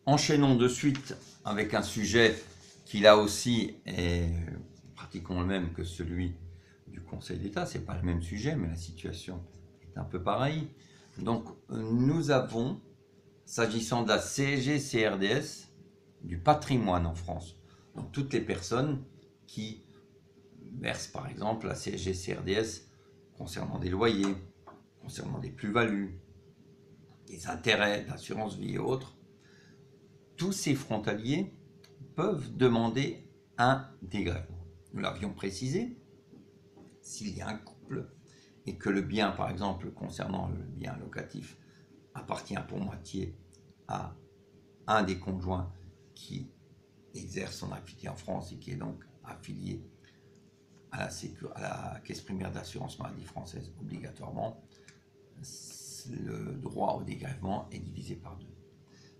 Enchaînons de suite avec un sujet qui là aussi est pratiquement le même que celui du Conseil d'État. Ce n'est pas le même sujet, mais la situation est un peu pareille. Donc nous avons, s'agissant de la CSG-CRDS, du patrimoine en France. Donc toutes les personnes qui versent par exemple la CSG-CRDS concernant des loyers, concernant des plus-values, des intérêts d'assurance vie et autres, tous ces frontaliers peuvent demander un dégrèvement. Nous l'avions précisé, s'il y a un couple et que le bien, par exemple, concernant le bien locatif, appartient pour moitié à un des conjoints qui exerce son activité en France et qui est donc affilié à la Caisse primaire d'assurance maladie française obligatoirement, le droit au dégrèvement est divisé par deux.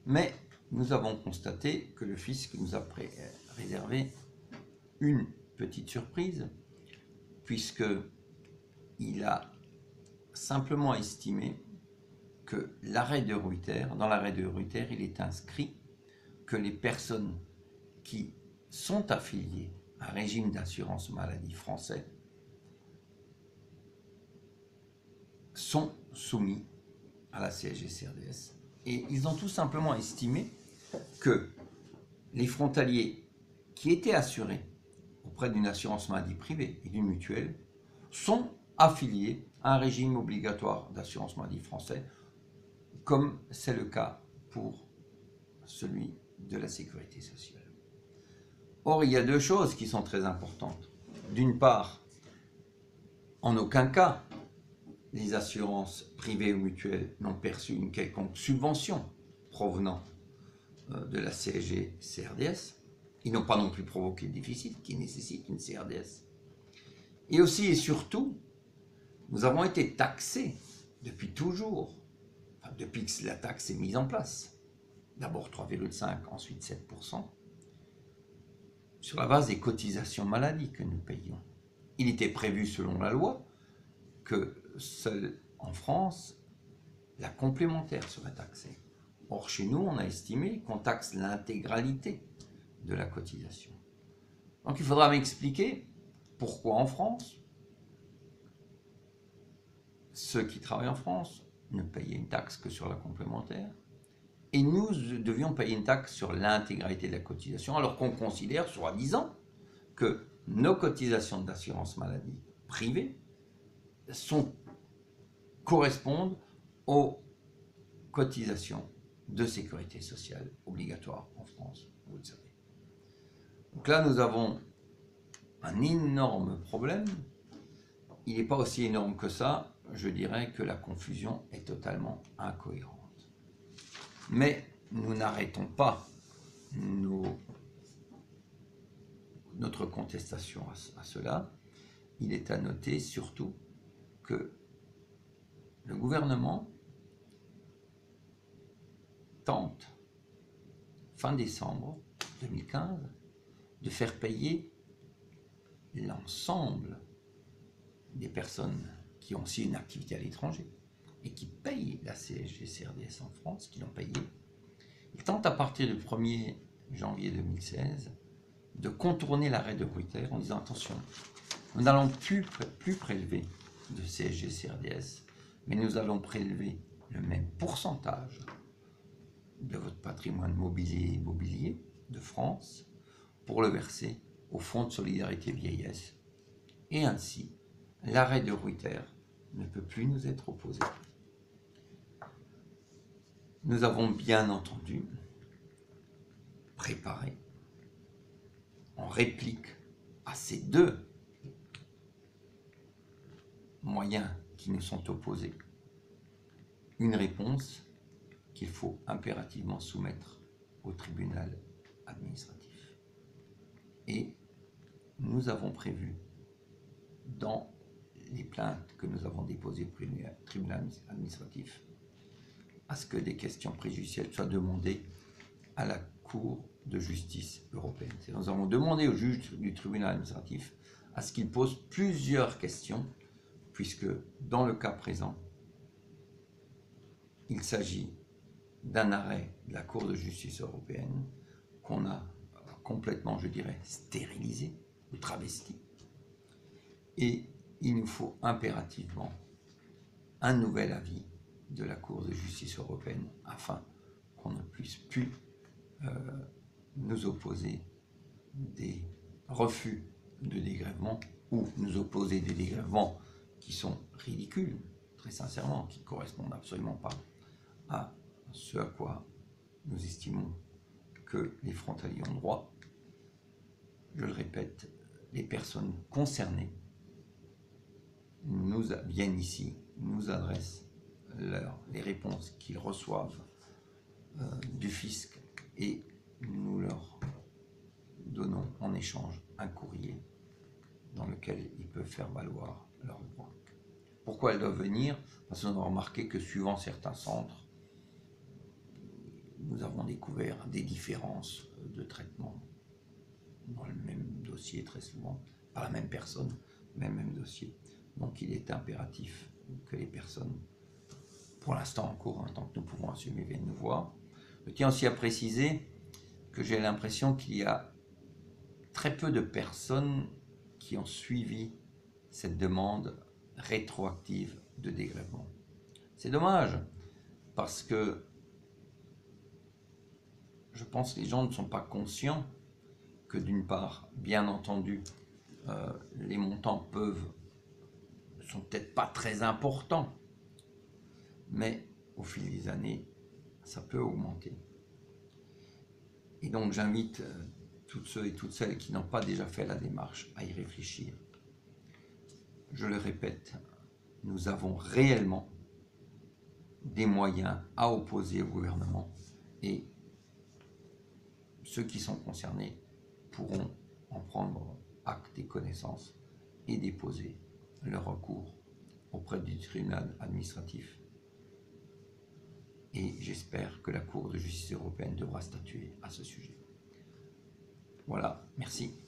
Mais nous avons constaté que le fisc nous a réservé une petite surprise, puisqu'il a simplement estimé que l'arrêt de Ruyter, dans l'arrêt de Ruyter, il est inscrit que les personnes qui sont affiliées à un régime d'assurance maladie français sont soumis à la CSG-CRDS. Et ils ont tout simplement estimé que les frontaliers qui étaient assurés auprès d'une assurance maladie privée et d'une mutuelle sont affiliés à un régime obligatoire d'assurance maladie français, comme c'est le cas pour celui de la sécurité sociale. Or, il y a deux choses qui sont très importantes. D'une part, en aucun cas, les assurances privées ou mutuelles n'ont perçu une quelconque subvention provenant de la CSG-CRDS. Ils n'ont pas non plus provoqué de déficit qui nécessite une CRDS. Et aussi et surtout, nous avons été taxés depuis toujours, enfin, depuis que la taxe est mise en place. D'abord 3,5%, ensuite 7%, sur la base des cotisations maladie que nous payons. Il était prévu selon la loi que seule en France, la complémentaire serait taxée. Or, chez nous, on a estimé qu'on taxe l'intégralité de la cotisation. Donc, il faudra m'expliquer pourquoi en France, ceux qui travaillent en France ne payaient une taxe que sur la complémentaire, et nous devions payer une taxe sur l'intégralité de la cotisation, alors qu'on considère, soi-disant, que nos cotisations d'assurance maladie privée correspondent aux cotisations de sécurité sociale obligatoires en France, vous le savez. Donc là, nous avons un énorme problème. Il n'est pas aussi énorme que ça. Je dirais que la confusion est totalement incohérente. Mais nous n'arrêtons pas notre contestation à cela. Il est à noter surtout que le gouvernement tente, fin décembre 2015, de faire payer l'ensemble des personnes qui ont aussi une activité à l'étranger et qui payent la CSG-CRDS en France, qui l'ont payé. Il tente à partir du 1er janvier 2016 de contourner l'arrêt de Ruyter en disant attention, nous n'allons plus prélever de CSG-CRDS, mais nous allons prélever le même pourcentage de votre patrimoine mobilier de France pour le verser au Fonds de solidarité vieillesse. Et ainsi, l'arrêt de Ruyter ne peut plus nous être opposé. Nous avons bien entendu préparé, en réplique à ces deux moyens qui nous sont opposés, une réponse qu'il faut impérativement soumettre au tribunal administratif. Et nous avons prévu, dans les plaintes que nous avons déposées au tribunal administratif, à ce que des questions préjudicielles soient demandées à la Cour de justice européenne. Nous avons demandé au juge du tribunal administratif à ce qu'il pose plusieurs questions, puisque dans le cas présent, il s'agit d'un arrêt de la Cour de justice européenne qu'on a complètement, je dirais, stérilisé ou travesti. Et il nous faut impérativement un nouvel avis de la Cour de justice européenne afin qu'on ne puisse plus nous opposer des refus de dégrèvement ou nous opposer des dégrèvements qui sont ridicules, très sincèrement, qui ne correspondent absolument pas à ce à quoi nous estimons que les frontaliers ont droit. Je le répète, les personnes concernées nous viennent ici, nous adressent les réponses qu'ils reçoivent du fisc et nous leur donnons en échange un courrier dans lequel ils peuvent faire valoir leurs droits. Pourquoi elles doivent venir? Parce qu'on a remarqué que suivant certains centres, nous avons découvert des différences de traitement dans le même dossier très souvent, par la même personne, même dossier. Donc il est impératif que les personnes, pour l'instant en cours, tant que nous pouvons assumer, viennent nous voir. Je tiens aussi à préciser que j'ai l'impression qu'il y a très peu de personnes qui ont suivi cette demande rétroactive de dégrèvement. C'est dommage, parce que je pense que les gens ne sont pas conscients que d'une part, bien entendu, les montants sont peut-être pas très importants, mais au fil des années, ça peut augmenter. Et donc j'invite toutes ceux et toutes celles qui n'ont pas déjà fait la démarche à y réfléchir. Je le répète, nous avons réellement des moyens à opposer au gouvernement et ceux qui sont concernés pourront en prendre acte et connaissance et déposer leur recours auprès du tribunal administratif. Et j'espère que la Cour de justice européenne devra statuer à ce sujet. Voilà, merci.